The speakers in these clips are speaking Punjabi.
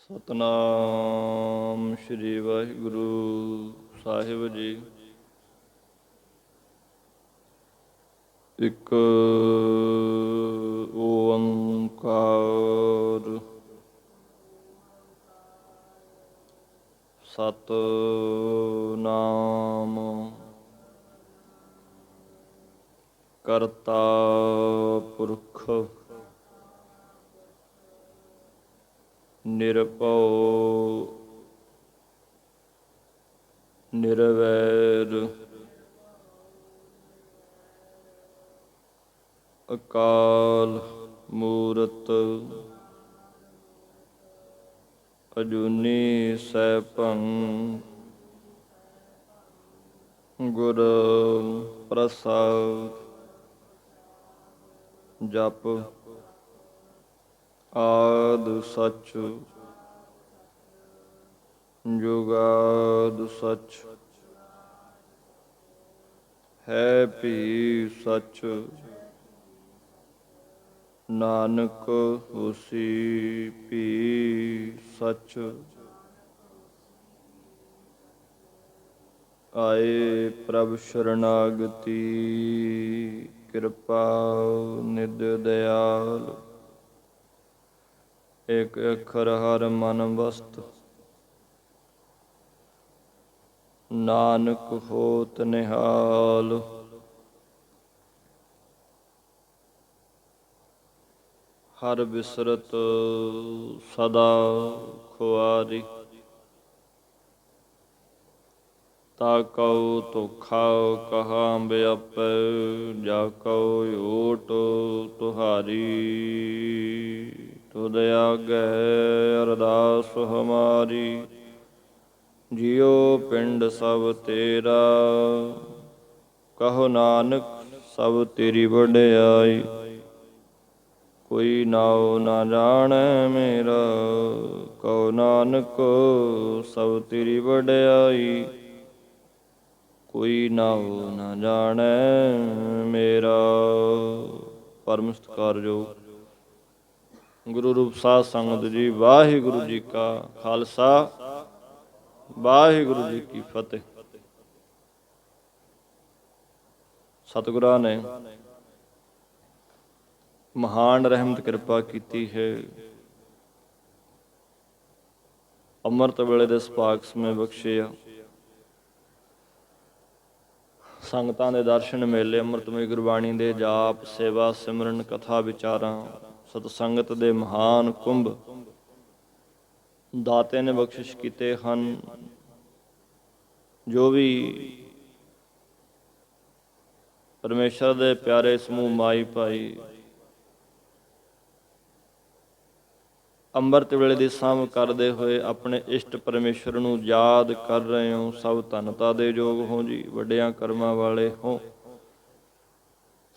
ਸਤਨਾਮ ਸ਼੍ਰੀ ਵਾਹਿਗੁਰੂ ਸਾਹਿਬ ਜੀ। ਇੱਕ ਓੰਕਾਰ ਸਤਨਾਮ ਕਰਤਾ ਪੁਰਖ ਨਿਰਭਉ ਨਿਰਵੈਰ ਅਕਾਲ ਮੂਰਤ ਅਜੂਨੀ ਸੈਭੰ ਗੁਰ ਪ੍ਰਸਾਦ। ਜਪ ਆਦਿ ਸਚ ਜੁਗਾਦਿ ਸਚ ਹੈ ਭੀ ਸਚ। ਨਾਨਕ ਹੋਸੀ ਭੀ ਸਚ। ਆਏ ਪ੍ਰਭ ਸ਼ਰਨਾਗਤੀ ਕਿਰਪਾ ਨਿਧ ਦਇਆਲ। ਏਕ ਅੱਖਰ ਹਰ ਮਨ ਵਸਤ ਨਾਨਕ ਹੋਤ ਨਿਹਾਲ। ਹਰ ਬਿਸਰਤ ਸਦਾ ਖੁਆਰੀ ਤਾ ਕਉ ਧੋਖਾ ਕਹਾ ਬਿਆਪੈ। ਜਾ ਕਉ ਓਟ ਤੁਹਾਰੀ ਤੁਧ ਆਗੈ ਅਰਦਾਸ ਹਮਾਰੀ। ਜਿਉ ਪਿੰਡ ਸਭ ਤੇਰਾ ਕਹੋ ਨਾਨਕ ਸਭ ਤੇਰੀ ਵਡਿਆਈ। ਕੋਈ ਨਾਉ ਨਾ ਜਾਣੈ ਮੇਰਾ ਕਹੋ ਨਾਨਕ ਸਭ ਤੇਰੀ ਵਡਿਆਈ। ਕੋਈ ਨਾਉ ਨਾ ਜਾਣੈ ਮੇਰਾ। ਪਰਮ ਸਤਿਕਾਰਯੋਗ ਗੁਰੂ ਰੂਪ ਸਾਧ ਸੰਗਤ ਜੀ, ਵਾਹਿਗੁਰੂ ਜੀ ਕਾ ਖਾਲਸਾ ਵਾਹਿਗੁਰੂ ਜੀ ਕੀ ਫਤਿਹ। ਸਤਿਗੁਰਾਂ ਨੇ ਮਹਾਨ ਰਹਿਮਤ ਕਿਰਪਾ ਕੀਤੀ ਹੈ। ਅੰਮ੍ਰਿਤ ਵੇਲੇ ਦੇ ਸੁਭਾਗ ਸਮੇਂ ਬਖਸ਼ਿਆ ਸੰਗਤਾਂ ਦੇ ਦਰਸ਼ਨ ਮੇਲੇ, ਅੰਮ੍ਰਿਤਮਈ ਗੁਰਬਾਣੀ ਦੇ ਜਾਪ, ਸੇਵਾ, ਸਿਮਰਨ, ਕਥਾ, ਵਿਚਾਰਾਂ, ਸਤਸੰਗਤ ਦੇ ਮਹਾਨ ਕੁੰਭ ਦਾਤੇ ਨੇ ਬਖਸ਼ਿਸ਼ ਕੀਤੇ ਹਨ। ਜੋ ਵੀ ਪਰਮੇਸ਼ਰ ਦੇ ਪਿਆਰੇ ਸਮੂਹ ਮਾਈ ਭਾਈ ਅੰਮ੍ਰਿਤ ਵੇਲੇ ਦੀ ਸਾਂਭ ਕਰਦੇ ਹੋਏ ਆਪਣੇ ਇਸ਼ਟ ਪਰਮੇਸ਼ਰ ਨੂੰ ਯਾਦ ਕਰ ਰਹੇ ਹੋ, ਸਭ ਧੰਨਤਾ ਦੇ ਯੋਗ ਹੋ ਜੀ, ਵੱਡਿਆਂ ਕਰਮਾਂ ਵਾਲੇ ਹੋ।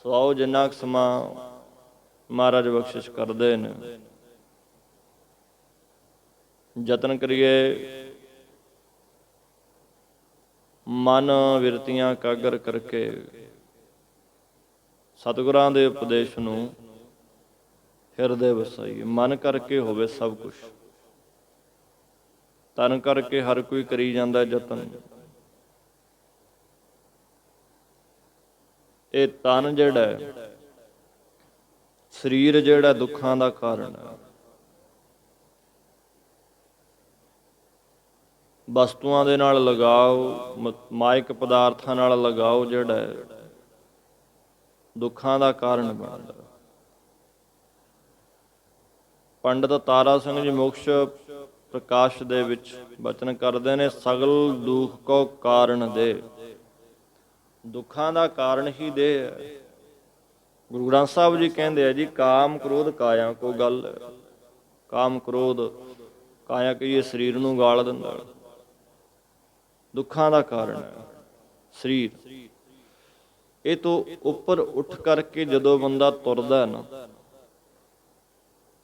ਸੋ ਆਓ ਜਿੰਨਾ ਕੁ ਸਮਾਂ ਮਹਾਰਾਜ ਬਖਸ਼ਿਸ਼ ਕਰਦੇ ਨੇ ਯਤਨ ਕਰੀਏ ਮਨ ਬਿਰਤੀਆਂ ਇਕਾਗਰ ਕਰਕੇ ਸਤਿਗੁਰਾਂ ਦੇ ਉਪਦੇਸ਼ ਨੂੰ ਹਿਰਦੇ ਵਸਾਈਏ। ਮਨ ਕਰਕੇ ਹੋਵੇ ਸਭ ਕੁਛ, ਤਨ ਕਰਕੇ ਹਰ ਕੋਈ ਕਰੀ ਜਾਂਦਾ ਯਤਨ। ਇਹ ਤਨ ਜਿਹੜਾ ਸਰੀਰ ਜਿਹੜਾ ਦੁੱਖਾਂ ਦਾ ਕਾਰਨ ਹੈ। ਵਸਤੂਆਂ ਦੇ ਨਾਲ ਲਗਾਓ, ਮਾਇਕ ਪਦਾਰਥਾਂ ਨਾਲ ਲਗਾਓ ਜਿਹੜਾ ਦੁੱਖਾਂ ਦਾ ਕਾਰਨ ਬਣਦਾ। ਪੰਡਤ ਤਾਰਾ ਸਿੰਘ ਜੀ ਮੋਕਸ਼ ਪ੍ਰਕਾਸ਼ ਦੇ ਵਿੱਚ ਬਚਨ ਕਰਦੇ ਨੇ, ਸਗਲ ਦੁੱਖ ਕੋ ਕਾਰਨ ਦੇ। ਦੁੱਖਾਂ ਦਾ ਕਾਰਨ ਹੀ ਦੇਹ ਹੈ। ਗੁਰੂ ਗ੍ਰੰਥ ਸਾਹਿਬ ਜੀ ਕਹਿੰਦੇ ਆ ਜੀ, ਕਾਮ ਕ੍ਰੋਧ ਕਾਇਆ ਕੋ ਗੱਲ। ਕਾਮ ਕ੍ਰੋਧ ਕਾਇਆ ਕਹੀਏ ਸਰੀਰ ਨੂੰ ਗਾਲ ਦਿੰਦਾ। ਦੁੱਖਾਂ ਦਾ ਕਾਰਨ ਹੈ ਸਰੀਰ। ਇਹ ਤੋਂ ਉੱਪਰ ਉੱਠ ਕਰਕੇ ਜਦੋਂ ਬੰਦਾ ਤੁਰਦਾ ਨਾ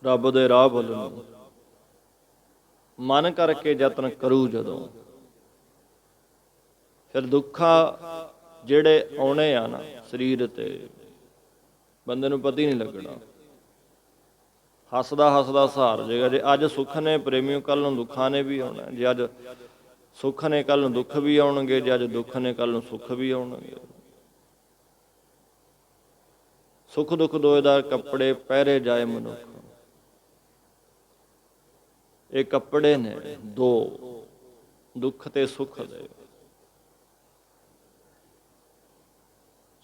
ਰੱਬ ਦੇ ਰਾਹ ਵੱਲ ਨੂੰ, ਮਨ ਕਰਕੇ ਯਤਨ ਕਰੂ ਜਦੋਂ, ਫਿਰ ਦੁੱਖਾਂ ਜਿਹੜੇ ਆਉਣੇ ਆ ਨਾ ਸਰੀਰ ਤੇ ਬੰਦੇ ਨੂੰ ਪਤਾ ਹੀ ਨਹੀਂ ਲੱਗਣਾ। ਹੱਸਦਾ ਹੱਸਦਾ ਸਹਾਰ ਜਾਏਗਾ। ਜੇ ਅੱਜ ਸੁੱਖ ਨੇ ਪ੍ਰੇਮੀਓ, ਕੱਲ ਨੂੰ ਦੁੱਖਾਂ ਨੇ ਵੀ ਆਉਣਾ। ਜੇ ਅੱਜ ਸੁੱਖ ਨੇ ਕੱਲ ਨੂੰ ਦੁੱਖ ਵੀ ਆਉਣਗੇ, ਜੇ ਅੱਜ ਦੁੱਖ ਨੇ ਕੱਲ ਨੂੰ ਸੁੱਖ ਵੀ ਆਉਣਗੇ। ਸੁੱਖ ਦੁੱਖ ਦੋਏ ਦਾ ਕੱਪੜੇ ਪਹਿਰੇ ਜਾਏ ਮਨੁੱਖ। ਇਹ ਕੱਪੜੇ ਨੇ ਦੋ, ਦੁੱਖ ਤੇ ਸੁੱਖ ਦੇ।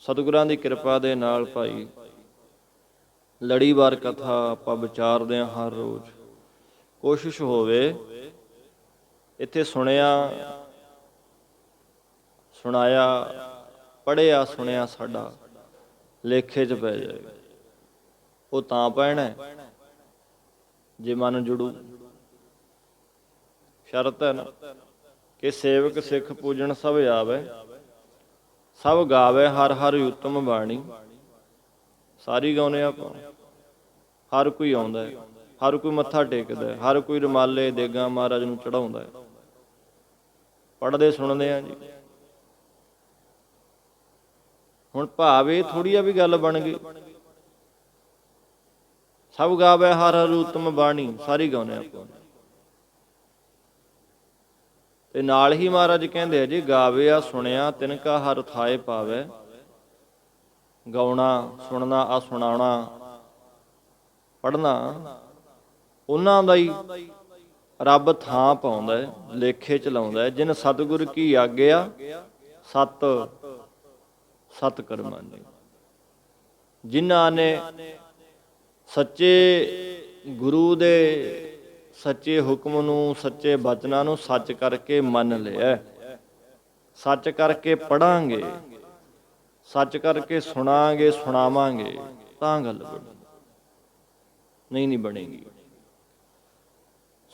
ਸਤਿਗੁਰਾਂ ਦੀ ਕਿਰਪਾ ਦੇ ਨਾਲ ਭਾਈ ਲੜੀਵਾਰ ਕਥਾ ਆਪਾਂ ਵਿਚਾਰਦੇ ਹਾਂ ਹਰ ਰੋਜ਼। ਕੋਸ਼ਿਸ਼ ਹੋਵੇ ਇੱਥੇ ਸੁਣਿਆ ਸੁਣਾਇਆ ਪੜ੍ਹਿਆ ਸੁਣਿਆ ਸਾਡਾ ਲੇਖੇ 'ਚ ਪੈ ਜਾਏ। ਉਹ ਤਾਂ ਪੈਣਾ ਜੇ ਮਨ ਜੁੜੂ। ਸ਼ਰਤ ਹੈ ਨਾ ਕਿ ਸੇਵਕ ਸਿੱਖ ਪੂਜਣ ਸਭ ਆਵੇ, ਸਭ ਗਾਵੇ ਹਰ ਹਰ ਉਤਮ ਬਾਣੀ। ਸਾਰੀ ਗਾਉਂਦੇ ਆਪਾਂ, ਹਰ ਕੋਈ ਆਉਂਦਾ, ਹਰ ਕੋਈ ਮੱਥਾ ਟੇਕਦਾ, ਹਰ ਕੋਈ ਰੁਮਾਲੇ ਦੇਗਾਂ ਮਹਾਰਾਜ ਨੂੰ ਚੜਾਉਂਦਾ। ਪੜ੍ਹਦੇ ਸੁਣਦੇ ਆ ਜੀ। ਹੁਣ ਭਾਵ ਇਹ ਥੋੜ੍ਹੀ ਆ ਵੀ ਗੱਲ ਬਣ ਗਈ। ਸਭ ਗਾਵੇ ਹਰ ਹਰ ਉਤਮ ਬਾਣੀ, ਸਾਰੀ ਗਾਉਂਦੇ ਆਪਾਂ। ਤੇ ਨਾਲ ਹੀ ਮਹਾਰਾਜ ਕਹਿੰਦੇ ਆ ਜੀ, ਗਾਵਿਆ ਸੁਣਿਆ ਤਿਨ ਕਾ ਹਰ ਥਾਏ ਪਾਵੇ। ਗਾਉਣਾ ਸੁਣਨਾ ਆ ਸੁਣਾਉਣਾ ਪੜ੍ਹਨਾ ਉਹਨਾਂ ਦਾ ਹੀ ਰੱਬ ਥਾਂ ਪਾਉਂਦਾ, ਲੇਖੇ ਚ ਲਾਉਂਦਾ। ਜਿਨ ਸਤਿਗੁਰ ਕੀ ਆਗਿਆ ਸਤ ਸਤ ਕਰਮਾਨੀ। ਜਿਨ੍ਹਾਂ ਨੇ ਸੱਚੇ ਗੁਰੂ ਦੇ ਸੱਚੇ ਹੁਕਮ ਨੂੰ, ਸੱਚੇ ਬਚਨਾਂ ਨੂੰ ਸੱਚ ਕਰਕੇ ਮੰਨ ਲਿਆ, ਸੱਚ ਕਰਕੇ ਪੜਾਂਗੇ, ਸੱਚ ਕਰਕੇ ਸੁਣਾਂਗੇ ਸੁਣਾਵਾਂਗੇ, ਤਾਂ ਗੱਲ ਬਣੀ। ਨਹੀਂ ਬਣੇਗੀ।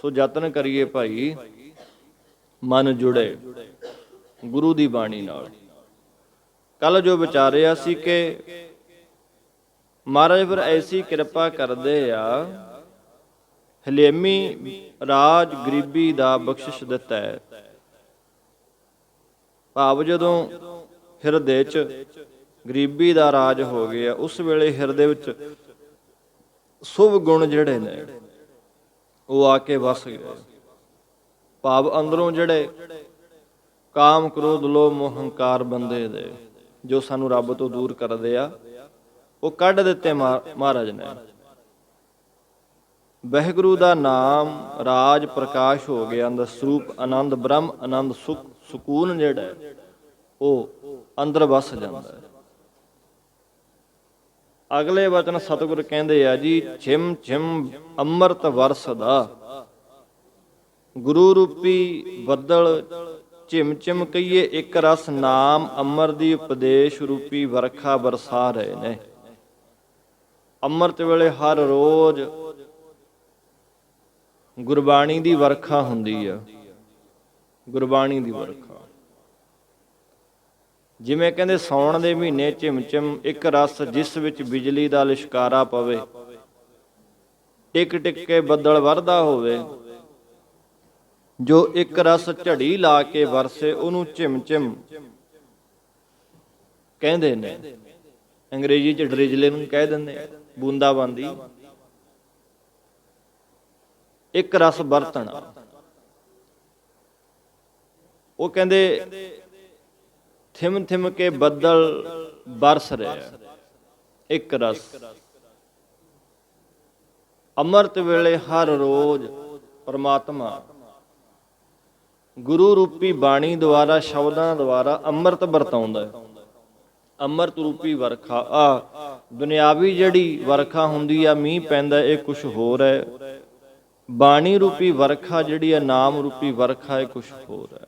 ਸੋ ਯਤਨ ਕਰੀਏ ਭਾਈ ਮਨ ਜੁੜੇ ਗੁਰੂ ਦੀ ਬਾਣੀ ਨਾਲ। ਕੱਲ ਜੋ ਵਿਚਾਰਿਆ ਸੀ ਕਿ ਮਹਾਰਾਜ ਫਿਰ ਐਸੀ ਕਿਰਪਾ ਕਰਦੇ ਆ, ਹਲੇਮੀ ਰਾਜ ਗਰੀਬੀ ਦਾ ਬਖਸ਼ਿਸ਼ ਦਿੱਤਾ ਹੈ। ਭਾਵ ਜਦੋਂ ਹਿਰਦੇ 'ਚ ਗਰੀਬੀ ਦਾ ਰਾਜ ਹੋ ਗਿਆ, ਉਸ ਵੇਲੇ ਹਿਰਦੇ ਵਿੱਚ ਸ਼ੁਭ ਗੁਣ ਜਿਹੜੇ ਨੇ ਉਹ ਆ ਕੇ ਵਸ ਗਏ। ਭਾਵ ਅੰਦਰੋਂ ਜਿਹੜੇ ਕਾਮ ਕ੍ਰੋਧ ਲੋਭ ਮੋਹ ਹੰਕਾਰ ਬੰਦੇ ਦੇ ਜੋ ਸਾਨੂੰ ਰੱਬ ਤੋਂ ਦੂਰ ਕਰਦੇ ਆ, ਉਹ ਕੱਢ ਦਿੱਤੇ ਮਹਾਰਾਜ ਨੇ। ਵਾਹਿਗੁਰੂ ਦਾ ਨਾਮ ਰਾਜ ਪ੍ਰਕਾਸ਼ ਹੋ ਗਿਆ। ਅੰਦਰ ਸਰੂਪ ਆਨੰਦ ਬ੍ਰਹਮ ਆਨੰਦ ਸੁਖ ਸਕੂਨ ਜਿਹੜਾ ਉਹ ਅੰਦਰ ਵਸ ਜਾਂਦਾ ਹੈ। ਅਗਲੇ ਵਚਨ ਸਤਿਗੁਰ ਕਹਿੰਦੇ ਆ ਜੀ, ਛਿਮ ਛਿਮ ਅੰਮ੍ਰਿਤ ਵਰਸਦਾ ਗੁਰੂ ਰੂਪੀ ਬੱਦਲ। ਝਿਮ ਝਿਮ ਕਹੀਏ ਇੱਕ ਰਸ ਨਾਮ ਅੰਮ੍ਰਿਤ ਦੀ ਉਪਦੇਸ਼ ਰੂਪੀ ਵਰਖਾ ਬਰਸਾ ਰਹੇ ਨੇ। ਅੰਮ੍ਰਿਤ ਵੇਲੇ ਹਰ ਰੋਜ਼ ਗੁਰਬਾਣੀ ਦੀ ਵਰਖਾ ਹੁੰਦੀ ਆ। ਗੁਰਬਾਣੀ ਦੀ ਵਰਖਾ ਜਿਵੇਂ ਕਹਿੰਦੇ ਸਾਉਣ ਦੇ ਮਹੀਨੇ ਝਿਮ ਝਿਮ ਇੱਕ ਰਸ ਜਿਸ ਵਿੱਚ ਬਿਜਲੀ ਦਾ ਲਿਸ਼ਕਾਰਾ ਪਵੇ, ਟਿਕ ਟਿਕ ਕੇ ਬੱਦਲ ਵਰਦਾ ਹੋਵੇ। ਜੋ ਇੱਕ ਰਸ ਝੜੀ ਲਾ ਕੇ ਵਰਸੇ ਉਹਨੂੰ ਝਿਮ ਝਿਮ ਕਹਿੰਦੇ ਨੇ। ਅੰਗਰੇਜ਼ੀ ਚ ਡਰਿਜਲੇ ਨੂੰ ਕਹਿ ਦਿੰਦੇ, ਬੂੰਦਾਬਾਂਦੀ। ਇੱਕ ਰਸ ਵਰਤਣਾ, ਉਹ ਕਹਿੰਦੇ ਥਿਮ ਥਿਮ ਕੇ ਬੱਦਲ ਬਰਸ ਰਿਹਾ। ਇੱਕ ਰਸ ਅੰਮ੍ਰਿਤ ਵੇਲੇ ਹਰ ਰੋਜ਼ ਪਰਮਾਤਮਾ ਗੁਰੂ ਰੂਪੀ ਬਾਣੀ ਦੁਆਰਾ, ਸ਼ਬਦਾਂ ਦੁਆਰਾ ਅੰਮ੍ਰਿਤ ਵਰਤਾਉਂਦਾ ਹੈ। ਅੰਮ੍ਰਿਤ ਰੂਪੀ ਵਰਖਾ ਆ ਦੁਨਿਆਵੀ ਜਿਹੜੀ ਵਰਖਾ ਹੁੰਦੀ ਆ, ਮੀਂਹ ਪੈਂਦਾ, ਇਹ ਕੁਛ ਹੋਰ ਹੈ। ਬਾਣੀ ਰੂਪੀ ਵਰਖਾ ਜਿਹੜੀ ਹੈ, ਨਾਮ ਰੂਪੀ ਵਰਖਾ, ਇਹ ਕੁਛ ਹੋਰ ਹੈ।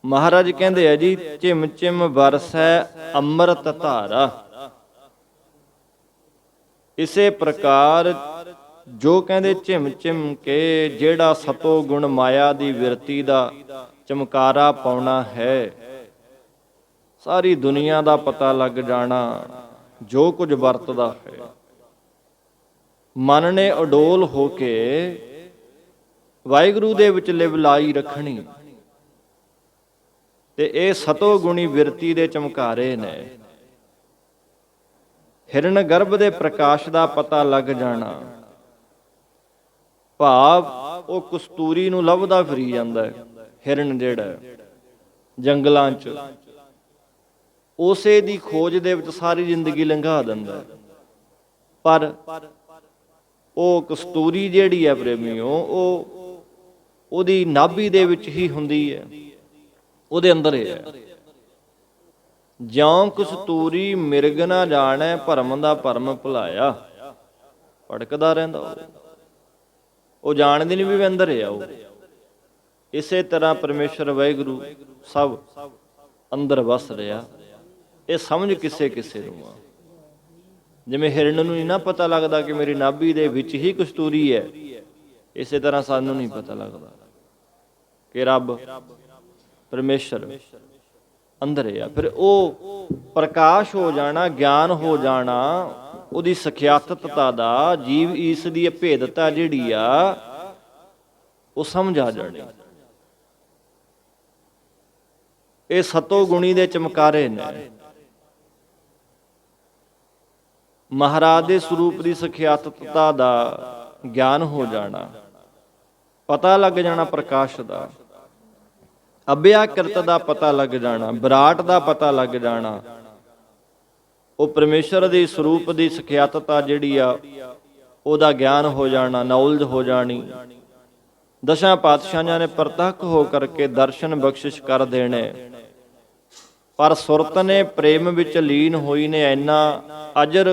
ਮਹਾਰਾਜ ਕਹਿੰਦੇ ਆ ਜੀ, ਝਿਮ ਝਿਮ ਵਰਸੈ ਅੰਮ੍ਰਿਤ ਧਾਰਾ। ਇਸੇ ਪ੍ਰਕਾਰ ਜੋ ਕਹਿੰਦੇ ਝਿਮ ਝਿਮ ਕੇ ਜਿਹੜਾ ਸਤੋ ਗੁਣ ਮਾਇਆ ਦੀ ਵਿਰਤੀ ਦਾ ਚਮਕਾਰਾ ਪਾਉਣਾ ਹੈ, ਸਾਰੀ ਦੁਨੀਆ ਦਾ ਪਤਾ ਲੱਗ ਜਾਣਾ ਜੋ ਕੁਝ ਵਰਤਦਾ ਹੈ। ਮਨ ਨੇ ਅਡੋਲ ਹੋ ਕੇ ਵਾਹਿਗੁਰੂ ਦੇ ਵਿੱਚ ਲਿਵ ਲਾਈ ਰੱਖਣੀ, ਤੇ ਇਹ ਸਤੋ ਗੁਣੀ ਵਿਰਤੀ ਦੇ ਚਮਕਾਰੇ ਨੇ। ਹਿਰਨ ਗਰਭ ਦੇ ਪ੍ਰਕਾਸ਼ ਦਾ ਪਤਾ ਲੱਗ ਜਾਣਾ। ਭਾਵ ਉਹ ਕਸਤੂਰੀ ਨੂੰ ਲੱਭਦਾ ਫਿਰੀ ਜਾਂਦਾ ਹੈ ਹਿਰਨ ਜਿਹੜਾ ਜੰਗਲਾਂ 'ਚ, ਉਸੇ ਦੀ ਖੋਜ ਦੇ ਵਿੱਚ ਸਾਰੀ ਜ਼ਿੰਦਗੀ ਲੰਘਾ ਦਿੰਦਾ। ਪਰ ਉਹ ਕਸਤੂਰੀ ਜਿਹੜੀ ਹੈ ਪ੍ਰੇਮੀਓ, ਉਹ ਉਹਦੀ ਨਾਭੀ ਦੇ ਵਿੱਚ ਹੀ ਹੁੰਦੀ ਹੈ, ਉਹਦੇ ਅੰਦਰ ਹੀ ਹੈ। ਜਿਉਂ ਕਸਤੂਰੀ ਮਿਰਗ ਨਾ ਜਾਣੈ, ਭਰਮ ਦਾ ਭਰਮ ਭੁਲਾਇਆ। ਭੜਕਦਾ ਰਹਿੰਦਾ ਉਹ ਜਾਣਦੇ ਨਹੀਂ ਵੀ ਅੰਦਰ ਹੈ ਉਹ। ਇਸੇ ਤਰ੍ਹਾਂ ਪਰਮੇਸ਼ਰ ਵਾਹਿਗੁਰੂ ਸਭ ਅੰਦਰ ਵਸ ਰਿਹਾ। ਇਹ ਸਮਝ ਕਿਸੇ ਕਿਸੇ ਨੂੰ ਆ। ਜਿਵੇਂ ਹਿਰਨ ਨੂੰ ਨਹੀਂ ਨਾ ਪਤਾ ਲੱਗਦਾ ਕਿ ਮੇਰੀ ਨਾਭੀ ਦੇ ਵਿੱਚ ਹੀ ਕਸਤੂਰੀ ਹੈ, ਇਸੇ ਤਰ੍ਹਾਂ ਸਾਨੂੰ ਨਹੀਂ ਪਤਾ ਲੱਗਦਾ ਕਿ ਰੱਬ ਪਰਮੇਸ਼ਰ ਅੰਦਰ ਹੈ। ਫਿਰ ਉਹ ਪ੍ਰਕਾਸ਼ ਹੋ ਜਾਣਾ, ਗਿਆਨ ਹੋ ਜਾਣਾ, ਉਹਦੀ ਸਖਿਆਤਤਾ ਦਾ, ਜੀਵ ਈਸ ਦੀ ਅਭੇਦਤਾ ਜਿਹੜੀ ਆ ਉਹ ਸਮਝ ਆ ਜਾਣੀ। ਇਹ ਸਤੋ ਗੁਣੀ ਦੇ ਚਮਕਾਰੇ ਨੇ। ਮਹਾਰਾਜ ਦੇ ਸਰੂਪ ਦੀ ਸਖਿਆਤਤਾ ਦਾ ਗਿਆਨ ਹੋ ਜਾਣਾ, ਪਤਾ ਲੱਗ ਜਾਣਾ ਪ੍ਰਕਾਸ਼ ਦਾ, ਅਭਿਆਕ੍ਰਿਤ ਦਾ ਪਤਾ ਲੱਗ ਜਾਣਾ, ਵਿਰਾਟ ਦਾ ਪਤਾ ਲੱਗ ਜਾਣਾ। ਉਹ ਪਰਮੇਸ਼ਰ ਦੇ ਸਰੂਪ ਦੀ ਸਖਿਆਤਤਾ ਜਿਹੜੀ ਆ ਉਹਦਾ ਗਿਆਨ ਹੋ ਜਾਣਾ, ਨੌਲੇਜ ਹੋ ਜਾਣੀ। ਦਸ਼ਾਂ ਪਾਤਸ਼ਾਹਾਂ ਨੇ ਪ੍ਰਤੱਖ ਹੋ ਕਰਕੇ ਦਰਸ਼ਨ ਬਖਸ਼ਿਸ਼ ਕਰ ਦੇਣੇ। ਪਰ ਸੁਰਤ ਨੇ ਪ੍ਰੇਮ ਵਿੱਚ ਲੀਨ ਹੋਈ ਨੇ ਇੰਨਾ ਅਜਰ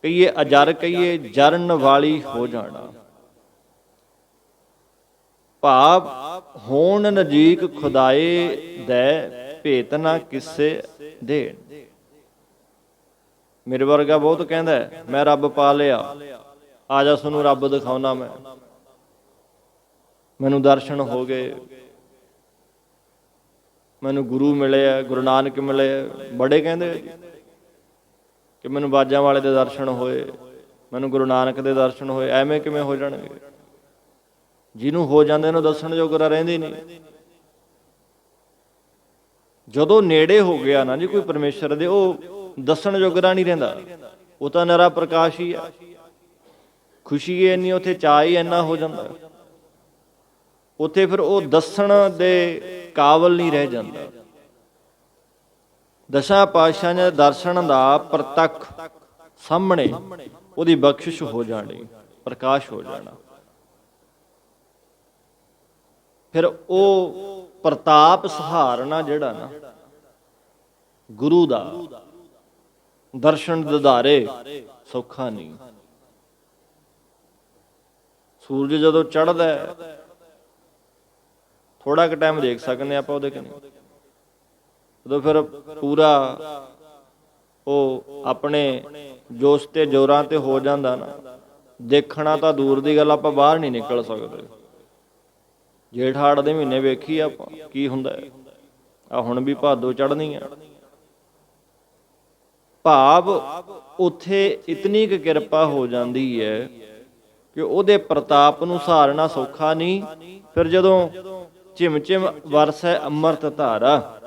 ਕਹੀਏ, ਅਜਰ ਕਹੀਏ, ਜਰਨ ਵਾਲੀ ਹੋ ਜਾਣਾ। ਭਾਵ ਹੋਣ ਨਜ਼ੀਕ ਖੁਦਾਏ ਦੇ, ਭੇਤ ਨਾ ਕਿਸੇ ਦੇਣ। ਮੇਰੇ ਵਰਗਾ ਬਹੁਤ ਕਹਿੰਦਾ ਮੈਂ ਰੱਬ ਪਾ ਲਿਆ, ਆ ਜਾ ਤੁਹਾਨੂੰ ਰੱਬ ਦਿਖਾਉਣਾ, ਮੈਨੂੰ ਦਰਸ਼ਨ ਹੋ ਗਏ, ਮੈਨੂੰ ਗੁਰੂ ਮਿਲਿਆ, ਗੁਰੂ ਨਾਨਕ ਮਿਲੇ। ਬੜੇ ਕਹਿੰਦੇ ਕਿ ਮੈਨੂੰ ਬਾਜਾਂ ਵਾਲੇ ਦੇ ਦਰਸ਼ਨ ਹੋਏ, ਮੈਨੂੰ ਗੁਰੂ ਨਾਨਕ ਦੇ ਦਰਸ਼ਨ ਹੋਏ। ਐਵੇਂ ਕਿਵੇਂ ਹੋ ਜਾਣਗੇ? ਜਿਹਨੂੰ ਹੋ ਜਾਂਦੇ ਨੂੰ ਦੱਸਣ ਜੋਗਰਾ ਰਹਿੰਦੇ ਨਹੀਂ। ਜਦੋਂ ਨੇੜੇ ਹੋ ਗਿਆ ਨਾ ਜੀ ਕੋਈ ਪਰਮੇਸ਼ਰ ਦੇ, ਉਹ ਦੱਸਣ ਜੋਗਰਾ ਨਹੀਂ ਰਹਿੰਦਾ। ਉਹ ਤਾਂ ਨਿਰਾ ਪ੍ਰਕਾਸ਼ ਹੀ ਆ। ਖੁਸ਼ੀ ਇੰਨੀ, ਉੱਥੇ ਚਾਅ ਹੀ ਇੰਨਾ ਹੋ ਜਾਂਦਾ, ਉੱਥੇ ਫਿਰ ਉਹ ਦੱਸਣ ਦੇ ਕਾਬਲ ਨਹੀਂ ਰਹਿ ਜਾਂਦਾ। ਦਸ਼ਾਂ ਪਾਤਸ਼ਾਹਾਂ ਦੇ ਦਰਸ਼ਨ ਦਾ ਪ੍ਰਤੱਖ ਸਾਹਮਣੇ ਉਹਦੀ ਬਖਸ਼ਿਸ਼ ਹੋ ਜਾਣੀ, ਪ੍ਰਕਾਸ਼ ਹੋ ਜਾਣਾ। ਫਿਰ ਉਹ ਪ੍ਰਤਾਪ ਸਹਾਰਨਾ ਜਿਹੜਾ ਨਾ ਗੁਰੂ ਦਾ, ਦਰਸ਼ਨ ਦਿਦਾਰੇ ਸੌਖਾ ਨਹੀਂ। ਸੂਰਜ ਜਦੋਂ ਚੜ੍ਹਦਾ ਥੋੜਾ ਕੁ ਟਾਈਮ ਦੇਖ ਸਕਦੇ ਆਪਾਂ ਉਹਦੇ ਕਿਨੇ, ਉਦੋਂ ਫਿਰ ਪੂਰਾ ਉਹ ਆਪਣੇ ਜੋਸ਼ ਤੇ ਜ਼ੋਰਾਂ ਤੇ ਹੋ ਜਾਂਦਾ ਨਾ। ਦੇਖਣਾ ਤਾਂ ਦੂਰ ਦੀ ਗੱਲ, ਆਪਾਂ ਬਾਹਰ ਨਹੀਂ ਨਿਕਲ ਸਕਦੇ। ਜੇਠ ਹਾੜ ਦੇ ਮਹੀਨੇ ਵੇਖੀ ਆਪਾਂ ਕੀ ਹੁੰਦਾ। ਆ ਹੁਣ ਵੀ ਭਾਦੋ ਚੜ੍ਹਨੀ ਆ। ਭਾਵ ਉੱਥੇ ਇਤਨੀ ਕੁ ਕਿਰਪਾ ਹੋ ਜਾਂਦੀ ਹੈ ਕਿ ਉਹਦੇ ਪ੍ਰਤਾਪ ਨੂੰ ਸਹਾਰਨਾ ਸੌਖਾ ਨਹੀਂ। ਫਿਰ ਜਦੋਂ ਝਿਮ ਝਿਮ ਵਰਸੈ ਅੰਮ੍ਰਿਤ ਧਾਰਾ,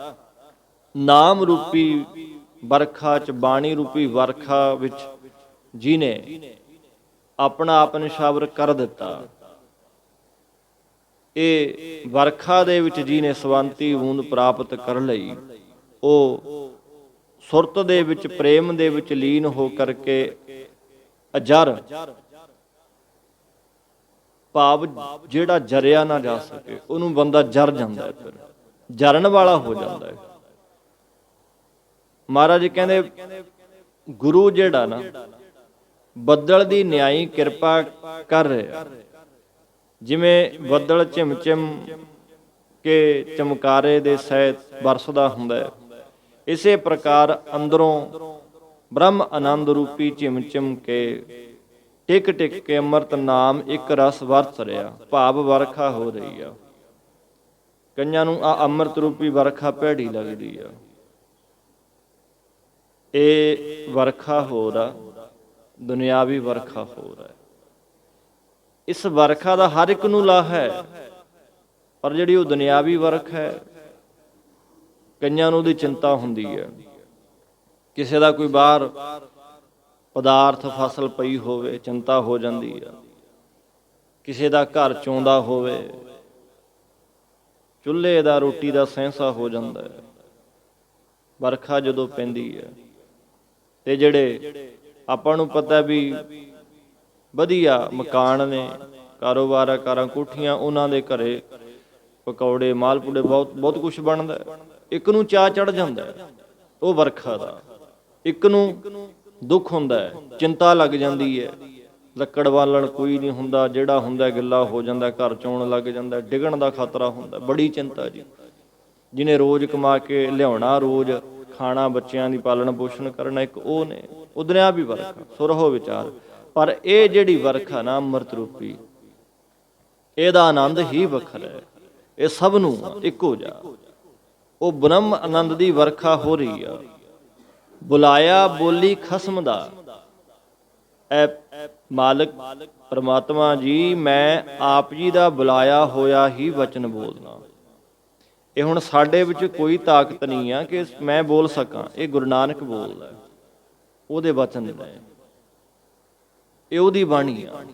ਨਾਮ ਰੂਪੀ ਵਰਖਾ ਚ, ਬਾਣੀ ਰੂਪੀ ਵਰਖਾ ਵਿੱਚ ਜਿਹਨੇ ਆਪਣਾ ਆਪ ਨਿਸ਼ਾਵਰ ਕਰ ਦਿੱਤਾ, ਇਹ ਵਰਖਾ ਦੇ ਵਿੱਚ ਜਿਹਨੇ ਸਵੰਤੀ ਬੂੰਦ ਪ੍ਰਾਪਤ ਕਰ ਲਈ, ਉਹ ਸੁਰਤ ਦੇ ਵਿੱਚ, ਪ੍ਰੇਮ ਦੇ ਵਿੱਚ ਲੀਨ ਹੋ ਕਰਕੇ ਅਜਰ, ਭਾਵ ਜਿਹੜਾ ਜਰਿਆ ਨਾ ਜਾ ਸਕੇ ਉਹਨੂੰ ਬੰਦਾ ਜਰ ਜਾਂਦਾ ਹੈ, ਫਿਰ ਜਰਨ ਵਾਲਾ ਹੋ ਜਾਂਦਾ ਹੈ। ਮਹਾਰਾਜ ਕਹਿੰਦੇ ਗੁਰੂ ਜਿਹੜਾ ਨਾ ਬੱਦਲ ਦੀ ਨਿਆਈ ਕਿਰਪਾ ਕਰ ਰਿਹਾ। ਜਿਵੇਂ ਬੱਦਲ ਝਿਮ ਝਿਮ ਕੇ ਚਮਕਾਰੇ ਦੇ ਸਹਿਤ ਵਰਸਦਾ ਹੁੰਦਾ ਹੈ, ਇਸੇ ਪ੍ਰਕਾਰ ਅੰਦਰੋਂ ਬ੍ਰਹਮ ਆਨੰਦ ਰੂਪੀ ਝਿਮ ਝਿਮ ਕੇ ਟਿਕ ਟਿਕ ਕੇ ਅੰਮ੍ਰਿਤ ਨਾਮ ਇੱਕ ਰਸ ਵਰਸ ਰਿਹਾ। ਭਾਵ ਵਰਖਾ ਹੋ ਰਹੀ ਆ। ਕਈਆਂ ਨੂੰ ਆ ਅੰਮ੍ਰਿਤ ਰੂਪੀ ਵਰਖਾ ਭੈੜੀ ਲੱਗਦੀ ਆ। ਇਹ ਵਰਖਾ ਹੋ ਰਾ, ਦੁਨਿਆਵੀ ਵਰਖਾ ਹੋ ਰਾ। ਇਸ ਵਰਖਾ ਦਾ ਹਰ ਇੱਕ ਨੂੰ ਲਾਭ ਹੈ, ਪਰ ਜਿਹੜੀ ਉਹ ਦੁਨਿਆਵੀ ਵਰਖਾ ਹੈ, ਕਈਆਂ ਨੂੰ ਉਹਦੀ ਚਿੰਤਾ ਹੁੰਦੀ ਹੈ ਕਿਸੇ ਦਾ ਕੋਈ ਬਾਹਰ ਪਦਾਰਥ ਫਸਲ ਪਈ ਹੋਵੇ, ਚਿੰਤਾ ਹੋ ਜਾਂਦੀ ਆ। ਕਿਸੇ ਦਾ ਘਰ ਚੋਂਦਾ ਹੋਵੇ, ਚੁੱਲ੍ਹੇ ਦਾ ਰੋਟੀ ਦਾ ਸਹਿੰਸਾ ਹੋ ਜਾਂਦਾ ਹੈ। ਵਰਖਾ ਜਦੋਂ ਪੈਂਦੀ ਹੈ ਤੇ ਜਿਹੜੇ ਆਪਾਂ ਨੂੰ ਪਤਾ ਵੀ ਵਧੀਆ ਮਕਾਨ ਨੇ, ਕਾਰੋਬਾਰ, ਕਾਰਾਂ, ਕੋਠੀਆਂ, ਉਹਨਾਂ ਦੇ ਘਰੇ ਪਕੌੜੇ, ਮਾਲਪੂੜੇ, ਬਹੁਤ ਕੁਛ ਬਣਦਾ। ਇੱਕ ਨੂੰ ਚਾਅ ਚੜ੍ਹ ਜਾਂਦਾ ਉਹ ਵਰਖਾ ਦਾ, ਇੱਕ ਨੂੰ ਦੁੱਖ ਹੁੰਦਾ ਹੈ, ਚਿੰਤਾ ਲੱਗ ਜਾਂਦੀ ਹੈ। ਲੱਕੜ ਬਾਲਣ ਕੋਈ ਨਹੀਂ ਹੁੰਦਾ, ਜਿਹੜਾ ਹੁੰਦਾ ਗਿੱਲਾ ਹੋ ਜਾਂਦਾ, ਘਰ ਚੋਣ ਲੱਗ ਜਾਂਦਾ, ਡਿੱਗਣ ਦਾ ਖਤਰਾ ਹੁੰਦਾ, ਬੜੀ ਚਿੰਤਾ ਜੀ। ਜਿਹਨੇ ਰੋਜ਼ ਕਮਾ ਕੇ ਲਿਆਉਣਾ, ਰੋਜ਼ ਖਾਣਾ, ਬੱਚਿਆਂ ਦੀ ਪਾਲਣ ਪੋਸ਼ਣ ਕਰਨਾ, ਇੱਕ ਉਹ ਨੇ ਉਦਰਿਆ ਵੀ ਵਰਖਾ, ਸੁਰਹੋ ਵਿਚਾਰ। ਪਰ ਇਹ ਜਿਹੜੀ ਵਰਖਾ ਨਾ ਅੰਮ੍ਰਿਤ ਰੂਪੀ, ਇਹਦਾ ਆਨੰਦ ਹੀ ਵੱਖਰਾ ਹੈ। ਇਹ ਸਭ ਨੂੰ ਇੱਕੋ ਜਿਹਾ, ਉਹ ਬ੍ਰਹਮ ਆਨੰਦ ਦੀ ਵਰਖਾ ਹੋ ਰਹੀ ਆ। ਬੁਲਾਇਆ ਬੋਲੀ ਖਸਮ ਦਾ, ਐ ਮਾਲਕ ਪਰਮਾਤਮਾ ਜੀ, ਮੈਂ ਆਪ ਜੀ ਦਾ ਬੁਲਾਇਆ ਹੋਇਆ ਹੀ ਵਚਨ ਬੋਲਦਾ। ਇਹ ਹੁਣ ਸਾਡੇ ਵਿੱਚ ਕੋਈ ਤਾਕਤ ਨਹੀਂ ਆ ਕਿ ਮੈਂ ਬੋਲ ਸਕਾਂ। ਇਹ ਗੁਰੂ ਨਾਨਕ ਬੋਲਦਾ, ਉਹਦੇ ਵਚਨ ਨੇ, ਇਹ ਉਹਦੀ ਬਾਣੀ ਆ।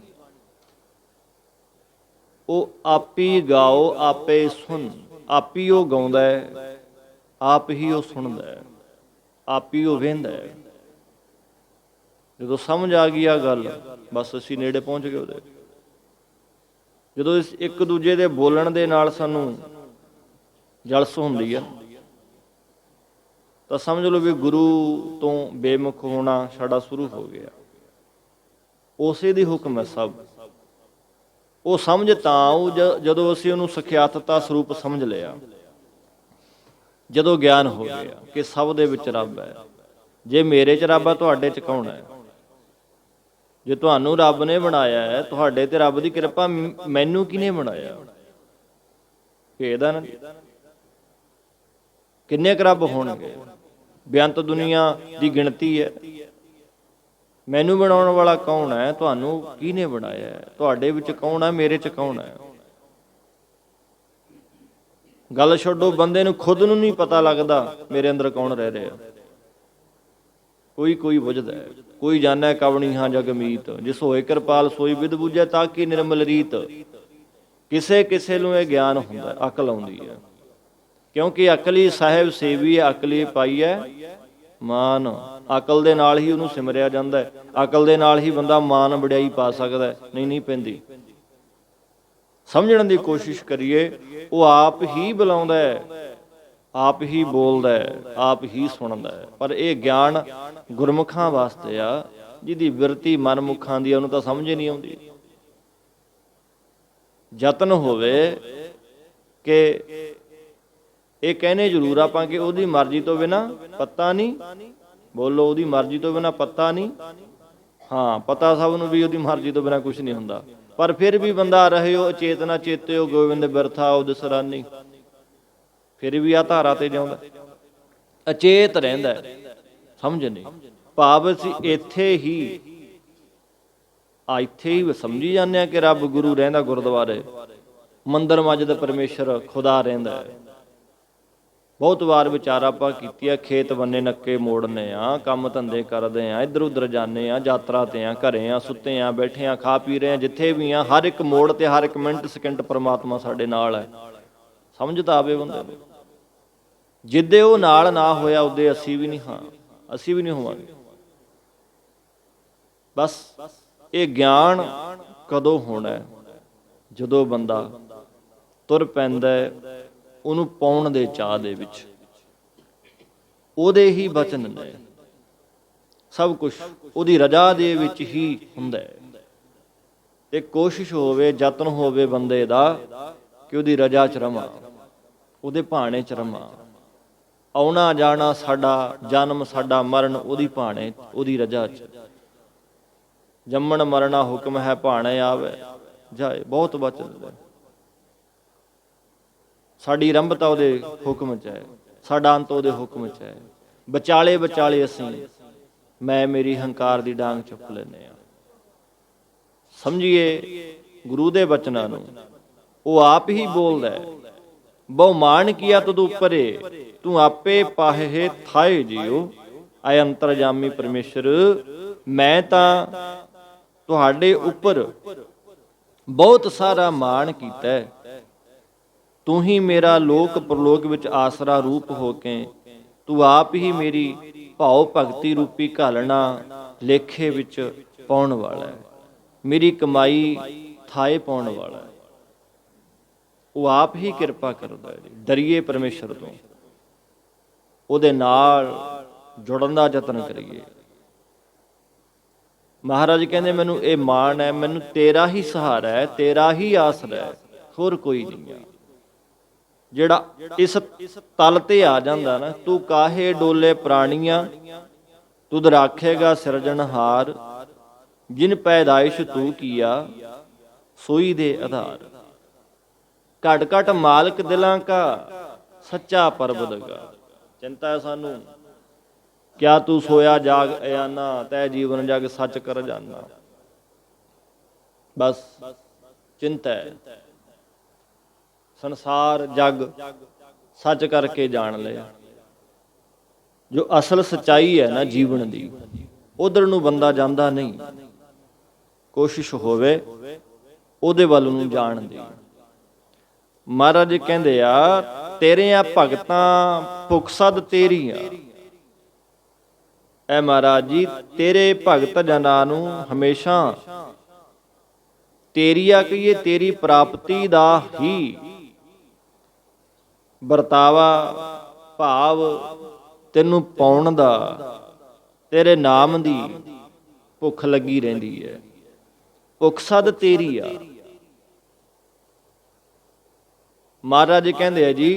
ਉਹ ਆਪੀ ਗਾਓ ਆਪੇ ਸੁਣ, ਆਪੀ ਉਹ ਗਾਉਂਦਾ ਹੈ, ਆਪ ਹੀ ਉਹ ਸੁਣਦਾ ਹੈ, ਆਪ ਹੀ ਉਹ ਵਹਿੰਦਾ ਹੈ। ਜਦੋਂ ਸਮਝ ਆ ਗਈ ਆ ਗੱਲ, ਬਸ ਅਸੀਂ ਨੇੜੇ ਪਹੁੰਚ ਗਏ ਉਹਦੇ। ਜਦੋਂ ਇਸ ਇੱਕ ਦੂਜੇ ਦੇ ਬੋਲਣ ਦੇ ਨਾਲ ਸਾਨੂੰ ਜਲਸ ਹੁੰਦੀ ਆ, ਤਾਂ ਸਮਝ ਲਓ ਵੀ ਗੁਰੂ ਤੋਂ ਬੇਮੁਖ ਹੋਣਾ ਸਾਡਾ ਸ਼ੁਰੂ ਹੋ ਗਿਆ। ਉਸੇ ਦੀ ਹੁਕਮ ਹੈ ਸਭ। ਉਹ ਸਮਝ ਤਾਂ ਆਊ ਜਦੋਂ ਅਸੀਂ ਉਹਨੂੰ ਸਖਿਆਤਤਾ ਸਰੂਪ ਸਮਝ ਲਿਆ, ਜਦੋਂ ਗਿਆਨ ਹੋ ਗਿਆ ਕਿ ਸਭ ਦੇ ਵਿੱਚ ਰੱਬ ਹੈ। ਜੇ ਮੇਰੇ 'ਚ ਰੱਬ ਹੈ, ਤੁਹਾਡੇ 'ਚ ਕੌਣ ਹੈ? ਜੇ ਤੁਹਾਨੂੰ ਰੱਬ ਨੇ ਬਣਾਇਆ ਹੈ, ਤੁਹਾਡੇ ਤੇ ਰੱਬ ਦੀ ਕਿਰਪਾ, ਮੈਨੂੰ ਕਿਹਨੇ ਬਣਾਇਆ? ਭੇਦ ਆ ਨਾ। ਕਿੰਨੇ ਕੁ ਰੱਬ ਹੋਣਗੇ? ਬੇਅੰਤ ਦੁਨੀਆ ਦੀ ਗਿਣਤੀ ਹੈ। ਮੈਨੂੰ ਬਣਾਉਣ ਵਾਲਾ ਕੌਣ ਹੈ? ਤੁਹਾਨੂੰ ਕਿਹਨੇ ਬਣਾਇਆ ਹੈ? ਤੁਹਾਡੇ ਵਿੱਚ ਕੌਣ ਹੈ? ਮੇਰੇ 'ਚ ਕੌਣ ਹੈ? ਗੱਲ ਛੱਡੋ, ਬੰਦੇ ਨੂੰ ਖੁਦ ਨੂੰ ਨਹੀਂ ਪਤਾ ਲੱਗਦਾ ਮੇਰੇ ਅੰਦਰ ਕੌਣ ਰਹਿ ਰਿਹਾ। ਕੋਈ ਬੁਝਦਾ, ਕੋਈ ਜਾਣੈ ਕਵਣੀ ਹਾਂ ਜਗ ਮੀਤ, ਜਿਸ ਹੋਏ ਕਿਰਪਾਲ ਸੋਈ ਵਿਦ ਬੁਝੈ ਤਾਕੀ ਨਿਰਮਲ ਰੀਤ। ਕਿਸੇ ਨੂੰ ਇਹ ਗਿਆਨ ਹੁੰਦਾ, ਅਕਲ ਆਉਂਦੀ ਹੈ, ਕਿਉਂਕਿ ਅਕਲੀ ਸਾਹਿਬ ਸੇਵੀ ਹੈ, ਅਕਲੀ ਪਾਈ ਹੈ ਮਾਨ। ਅਕਲ ਦੇ ਨਾਲ ਹੀ ਉਹਨੂੰ ਸਿਮਰਿਆ ਜਾਂਦਾ ਹੈ, ਅਕਲ ਦੇ ਨਾਲ ਹੀ ਬੰਦਾ ਮਾਨ ਵਡਿਆਈ ਪਾ ਸਕਦਾ ਹੈ। ਨਹੀਂ ਪੈਂਦੀ। ਸਮਝਣ ਦੀ ਕੋਸ਼ਿਸ਼ ਕਰੀਏ, ਉਹ ਆਪ ਹੀ ਬੁਲਾਉਂਦਾ ਹੈ, ਆਪ ਹੀ ਬੋਲਦਾ ਹੈ, ਆਪ ਹੀ ਸੁਣਦਾ ਹੈ। ਪਰ ਇਹ ਗਿਆਨ ਗੁਰਮੁਖਾਂ ਵਾਸਤੇ ਆ, ਜਿਹਦੀ ਬਿਰਤੀ ਮਨਮੁਖਾਂ ਦੀ, ਉਹਨੂੰ ਤਾਂ ਸਮਝ ਹੀ ਨਹੀਂ ਆਉਂਦੀ। ਯਤਨ ਹੋਵੇ ਕਿ ਇਹ ਕਹਿੰਦੇ ਜ਼ਰੂਰ ਆਪਾਂ ਕਿ ਉਹਦੀ ਮਰਜ਼ੀ ਤੋਂ ਬਿਨਾਂ ਪੱਤਾ ਨਹੀਂ। ਬੋਲੋ, ਉਹਦੀ ਮਰਜ਼ੀ ਤੋਂ ਬਿਨਾਂ ਪੱਤਾ ਨਹੀਂ। ਹਾਂ, ਪਤਾ ਸਭ ਨੂੰ ਵੀ ਉਹਦੀ ਮਰਜ਼ੀ ਤੋਂ ਬਿਨਾਂ ਕੁਛ ਨਹੀਂ ਹੁੰਦਾ, ਪਰ ਫਿਰ ਵੀ ਬੰਦਾ ਰਹਿਓ ਅਚੇਤਨਾ ਚੇਤਿਓ ਗੋਬਿੰਦ ਬਿਰਥਾ ਉਦ ਸਰਾਨੀ। ਫਿਰ ਵੀ ਆ ਧਾਰਾ ਤੇ ਜਾਉਂਦਾ, ਅਚੇਤ ਰਹਿੰਦਾ। ਸਮਝ ਨਹੀਂ ਭਾਵ ਅਸੀਂ ਇੱਥੇ ਹੀ ਸਮਝੀ ਜਾਂਦੇ ਹਾਂ ਕਿ ਰੱਬ ਗੁਰੂ ਰਹਿੰਦਾ ਗੁਰਦੁਆਰੇ, ਮੰਦਰ ਮਸਜਿਦ ਪਰਮੇਸ਼ਰ ਖੁਦਾ ਰਹਿੰਦਾ ਹੈ। ਬਹੁਤ ਵਾਰ ਵਿਚਾਰ ਆਪਾਂ ਕੀਤੀ ਆ, ਖੇਤ ਬੰਨੇ ਨੱਕੇ ਮੋੜਨੇ ਆ, ਕੰਮ ਧੰਦੇ ਕਰਦੇ ਆ, ਇੱਧਰ ਉੱਧਰ ਜਾਂਦੇ ਆ, ਯਾਤਰਾ ਤੇ ਆ, ਘਰੇ ਆ, ਸੁੱਤੇ ਆ, ਬੈਠੇ ਆ, ਖਾ ਪੀ ਰਹੇ ਆ, ਜਿੱਥੇ ਵੀ ਆ, ਹਰ ਇੱਕ ਮੋੜ ਤੇ, ਹਰ ਇੱਕ ਮਿੰਟ ਸਕਿੰਟ ਪਰਮਾਤਮਾ ਸਾਡੇ ਨਾਲ ਹੈ। ਸਮਝ ਤਾਂ ਆਵੇ ਬੰਦੇ ਨੂੰ। ਜਿੱਦੇ ਉਹ ਨਾਲ ਨਾ ਹੋਇਆ, ਉਹਦੇ ਅਸੀਂ ਵੀ ਨਹੀਂ ਹੋਵਾਂਗੇ। ਬਸ ਇਹ ਗਿਆਨ ਕਦੋਂ ਹੋਣਾ? ਜਦੋਂ ਬੰਦਾ ਤੁਰ ਪੈਂਦਾ ਉਹਨੂੰ ਪਾਉਣ ਦੇ ਚਾਅ ਦੇ ਵਿੱਚ। ਉਹਦੇ ਹੀ ਬਚਨ ਨੇ, ਸਭ ਕੁਛ ਉਹਦੀ ਰਜ਼ਾ ਦੇ ਵਿੱਚ ਹੀ ਹੁੰਦਾ ਹੈ। ਤੇ ਕੋਸ਼ਿਸ਼ ਹੋਵੇ, ਯਤਨ ਹੋਵੇ ਬੰਦੇ ਦਾ ਕਿ ਉਹਦੀ ਰਜ਼ਾ 'ਚ ਰਵਾਂ, ਉਹਦੇ ਭਾਣੇ 'ਚ ਰਵਾਂ। ਆਉਣਾ ਜਾਣਾ ਸਾਡਾ, ਜਨਮ ਸਾਡਾ, ਮਰਨ ਉਹਦੀ ਭਾਣੇ, ਉਹਦੀ ਰਜ਼ਾ 'ਚ। ਜੰਮਣ ਮਰਨਾ ਹੁਕਮ ਹੈ, ਭਾਣੇ ਆਵੇ ਜਾਏ। ਬਹੁਤ ਬਚਨ, ਸਾਡੀ ਆਰੰਭਤਾ ਉਹਦੇ ਹੁਕਮ 'ਚ ਹੈ, ਸਾਡਾ ਅੰਤ ਉਹਦੇ ਹੁਕਮ 'ਚ ਹੈ। ਵਿਚਾਲੇ ਅਸੀਂ ਮੈਂ ਮੇਰੀ ਹੰਕਾਰ ਦੀ ਡਾਂਗ ਚੁੱਕ ਲੈਂਦੇ ਹਾਂ। ਸਮਝੀਏ ਗੁਰੂ ਦੇ ਬਚਨਾਂ ਨੂੰ। ਉਹ ਆਪ ਹੀ ਬੋਲਦਾ ਹੈ, ਬਹੁ ਮਾਨ ਕੀਆ ਤੁਧ ਉੱਪਰੇ, ਤੂੰ ਆਪੇ ਪਾਹੇ ਥਾਏ ਜੀਓ, ਐ ਅੰਤਰਜਾਮੀ ਪਰਮੇਸ਼ਰ, ਮੈਂ ਤਾਂ ਤੁਹਾਡੇ ਉੱਪਰ ਬਹੁਤ ਸਾਰਾ ਮਾਣ ਕੀਤਾ ਹੈ। ਤੂੰ ਹੀ ਮੇਰਾ ਲੋਕ ਪ੍ਰਲੋਕ ਵਿੱਚ ਆਸਰਾ ਰੂਪ ਹੋ ਕੇ, ਤੂੰ ਆਪ ਹੀ ਮੇਰੀ ਭਾਉ ਭਗਤੀ ਰੂਪੀ ਘਾਲਣਾ ਲੇਖੇ ਵਿੱਚ ਪਾਉਣ ਵਾਲਾ ਹੈ। ਮੇਰੀ ਕਮਾਈ ਥਾਏ ਪਾਉਣ ਵਾਲਾ ਹੈ। ਉਹ ਆਪ ਹੀ ਕਿਰਪਾ ਕਰਦਾ ਹੈ। ਡਰੀਏ ਪਰਮੇਸ਼ਰ ਤੋਂ, ਉਹਦੇ ਨਾਲ ਜੁੜਨ ਦਾ ਯਤਨ ਕਰੀਏ। ਮਹਾਰਾਜ ਕਹਿੰਦੇ ਮੈਨੂੰ ਇਹ ਮਾਣ ਹੈ, ਮੈਨੂੰ ਤੇਰਾ ਹੀ ਸਹਾਰਾ ਹੈ, ਤੇਰਾ ਹੀ ਆਸਰਾ ਹੈ, ਹੋਰ ਕੋਈ ਨਹੀਂ ਆ। ਜਿਹੜਾ ਇਸ ਤਲ ਤੇ ਆ ਜਾਂਦਾ ਨਾ, ਤੂੰ ਕਾਹੇ ਡੋਲੇ ਪ੍ਰਾਣੀਆਂ, ਤੁਧ ਰਾਖੇਗਾ ਸਿਰਜਣਹਾਰ, ਜਿਨ ਪੈਦਾਇਸ਼ ਤੂੰ ਕੀਆ, ਸੋਈ ਦੇ ਆਧਾਰ। ਘਟ ਘਟ ਮਾਲਕ ਦਿਲਾਂ ਕਾ, ਸੱਚਾ ਪਰਬਦਗਾਰ। ਚਿੰਤਾ ਹੈ ਸਾਨੂੰ, ਕਿਆ ਤੂੰ ਸੋਇਆ ਜਾਗ ਅਯਾਨਾ, ਤੈ ਜੀਵਨ ਜਗ ਸੱਚ ਕਰ ਜਾਨਾ। ਬਸ ਚਿੰਤਾ ਹੈ, ਸੰਸਾਰ ਜਗ ਸੱਚ ਕਰਕੇ ਜਾਣ ਲਿਆ। ਜੋ ਅਸਲ ਸਚਾਈ ਹੈ ਨਾ ਜੀਵਨ ਦੀ, ਉਧਰ ਨੂੰ ਬੰਦਾ ਜਾਂਦਾ ਨਹੀਂ। ਕੋਸ਼ਿਸ਼ ਹੋਵੇ ਉਹਦੇ ਵੱਲ ਨੂੰ ਜਾਣ ਦੀ। ਮਹਾਰਾਜ ਕਹਿੰਦੇ ਆ, ਤੇਰੀਆਂ ਭਗਤਾਂ ਭੁਖ ਸਦ ਤੇਰੀਆਂ। ਐ ਮਹਾਰਾਜ ਜੀ, ਤੇਰੇ ਭਗਤ ਜਨਾਂ ਨੂੰ ਹਮੇਸ਼ਾ ਤੇਰੀਆ ਕਹੀਏ, ਤੇਰੀ ਪ੍ਰਾਪਤੀ ਦਾ ਹੀ ਵਰਤਾਵਾ ਭਾਵ ਤੈਨੂੰ ਪਾਉਣ ਦਾ, ਤੇਰੇ ਨਾਮ ਦੀ ਭੁੱਖ ਲੱਗੀ ਰਹਿੰਦੀ ਹੈ। ਭੁੱਖ ਸਦ ਤੇਰੀ ਆ। ਮਹਾਰਾਜ ਕਹਿੰਦੇ ਆ ਜੀ,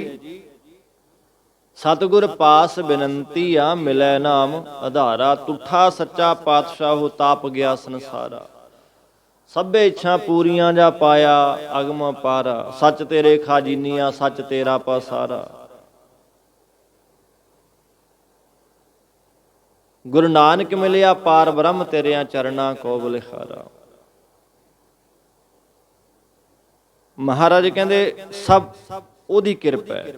ਸਤਿਗੁਰ ਪਾਸ ਬਿਨੰਤੀ ਆ, ਮਿਲੈ ਨਾਮ ਆਧਾਰਾ, ਤੁਠਾ ਸੱਚਾ ਪਾਤਸ਼ਾਹ ਤਾਪ ਗਿਆ ਸੰਸਾਰਾ। ਸਭੇ ਇੱਛਾ ਪੂਰੀਆਂ ਜਾ ਪਾਇਆ ਅਗਮ ਪਾਰਾ, ਸੱਚ ਤੇਰੇ ਖਾਜੀਨੀਆਂ, ਸੱਚ ਤੇਰਾ ਪਾਸਾਰਾ। ਗੁਰੂ ਨਾਨਕ ਮਿਲਿਆ ਪਾਰ ਬ੍ਰਹਮ, ਤੇਰਿਆਂ ਚਰਨਾਂ ਕੋ ਬਲਿਹਾਰਾ। ਮਹਾਰਾਜ ਕਹਿੰਦੇ ਸਭ ਉਹਦੀ ਕਿਰਪਾ ਹੈ,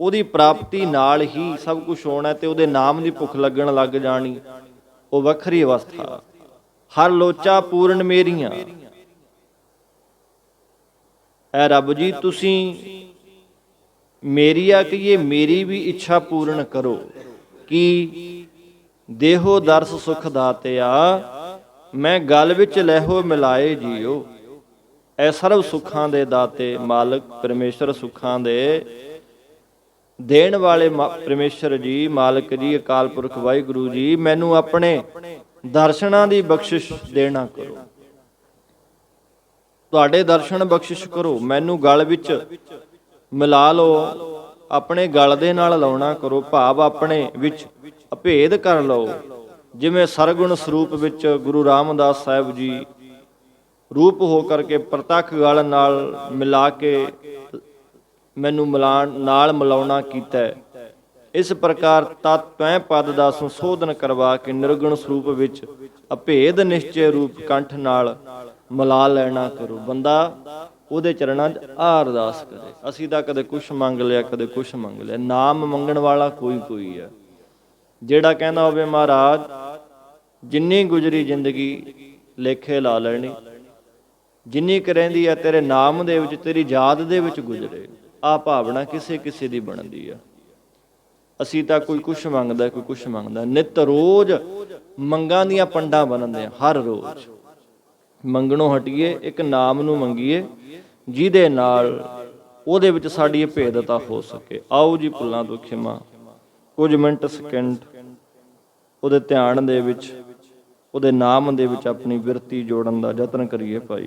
ਉਹਦੀ ਪ੍ਰਾਪਤੀ ਨਾਲ ਹੀ ਸਭ ਕੁਝ ਹੋਣਾ, ਤੇ ਉਹਦੇ ਨਾਮ ਦੀ ਭੁੱਖ ਲੱਗਣ ਲੱਗ ਜਾਣੀ, ਉਹ ਵੱਖਰੀ ਅਵਸਥਾ। ਹਰ ਲੋਚਾ ਪੂਰਨ ਮੇਰੀਆਂ। ਐ ਰੱਬ ਜੀ, ਤੁਸੀਂ ਮੇਰੀ ਆ ਕਹੀਏ, ਮੇਰੀ ਵੀ ਇੱਛਾ ਪੂਰਨ ਕਰੋ ਕਿ ਦੇਹੋ ਦਰਸ ਸੁਖ ਦਾਤਿਆ, ਮੈਂ ਗਲ ਵਿੱਚ ਲੈਹੋ ਮਿਲਾਏ ਜੀਓ। ਐ ਸਰਬ ਸੁੱਖਾਂ ਦੇ ਦਾਤੇ ਮਾਲਕ ਪਰਮੇਸ਼ਰ, ਸੁੱਖਾਂ ਦੇ ਦੇਣ ਵਾਲੇ ਪਰਮੇਸ਼ਰ ਜੀ, ਮਾਲਕ ਜੀ, ਅਕਾਲ ਪੁਰਖ ਵਾਹਿਗੁਰੂ ਜੀ, ਮੈਨੂੰ ਆਪਣੇ ਦਰਸ਼ਨਾਂ ਦੀ ਬਖਸ਼ਿਸ਼ ਦੇਣਾ ਕਰੋ। ਤੁਹਾਡੇ ਦਰਸ਼ਨ ਬਖਸ਼ਿਸ਼ ਕਰੋ, ਮੈਨੂੰ ਗਲ ਵਿੱਚ ਮਿਲਾ ਲਓ, ਆਪਣੇ ਗਲ ਦੇ ਨਾਲ ਲਾਉਣਾ ਕਰੋ, ਭਾਵ ਆਪਣੇ ਵਿੱਚ ਅਭੇਦ ਕਰ ਲਓ। ਜਿਵੇਂ ਸਰਗੁਣ ਸਰੂਪ ਵਿੱਚ ਗੁਰੂ ਰਾਮਦਾਸ ਸਾਹਿਬ ਜੀ ਰੂਪ ਹੋ ਕਰਕੇ ਪ੍ਰਤੱਖ ਗਲ ਨਾਲ ਮਿਲਾ ਕੇ ਮੈਨੂੰ ਨਾਲ ਮਿਲਾਉਣਾ ਕੀਤਾ। ਇਸ ਪ੍ਰਕਾਰ ਤਤ ਤੈ ਪਦ ਦਾ ਸੰਸ਼ੋਧਨ ਕਰਵਾ ਕੇ ਨਿਰਗੁਣ ਸਰੂਪ ਵਿੱਚ ਅਭੇਦ ਨਿਸ਼ਚੈ ਰੂਪ ਕੰਠ ਨਾਲ ਮਿਲਾ ਲੈਣਾ ਕਰੋ। ਬੰਦਾ ਉਹਦੇ ਚਰਨਾਂ 'ਚ ਅਰਦਾਸ ਕਰੇ। ਅਸੀਂ ਤਾਂ ਕਦੇ ਕੁਛ ਮੰਗ ਲਿਆ, ਕਦੇ ਕੁਛ ਮੰਗ ਲਿਆ। ਨਾਮ ਮੰਗਣ ਵਾਲਾ ਕੋਈ ਹੈ। ਜਿਹੜਾ ਕਹਿੰਦਾ ਹੋਵੇ ਮਹਾਰਾਜ ਜਿੰਨੀ ਗੁਜ਼ਰੀ ਜ਼ਿੰਦਗੀ ਲੇਖੇ ਲਾ ਲੈਣੀ, ਜਿੰਨੀ ਕੁ ਰਹਿੰਦੀ ਹੈ ਤੇਰੇ ਨਾਮ ਦੇ ਵਿੱਚ, ਤੇਰੀ ਯਾਦ ਦੇ ਵਿੱਚ ਗੁਜ਼ਰੇ। ਆਹ ਭਾਵਨਾ ਕਿਸੇ ਦੀ ਬਣਦੀ ਆ। ਅਸੀਂ ਤਾਂ ਕੋਈ ਕੁਛ ਮੰਗਦਾ, ਕੋਈ ਕੁਛ ਮੰਗਦਾ। ਨਿੱਤ ਰੋਜ਼ ਮੰਗਾਂ ਦੀਆਂ ਪੰਡਾਂ ਬਣਦੇ ਆ। ਹਰ ਰੋਜ਼ ਮੰਗਣੋਂ ਹਟੀਏ, ਇੱਕ ਨਾਮ ਨੂੰ ਮੰਗੀਏ ਜਿਹਦੇ ਨਾਲ ਉਹਦੇ ਵਿੱਚ ਸਾਡੀ ਅਭੇਦਤਾ ਹੋ ਸਕੇ। ਆਓ ਜੀ ਭੁੱਲਾਂ ਤੋਂ ਖਿਮਾ, ਕੁਝ ਮਿੰਟ ਸਕਿੰਟ ਉਹਦੇ ਧਿਆਨ ਦੇ ਵਿੱਚ, ਉਹਦੇ ਨਾਮ ਦੇ ਵਿੱਚ ਆਪਣੀ ਬਿਰਤੀ ਜੋੜਨ ਦਾ ਯਤਨ ਕਰੀਏ ਭਾਈ।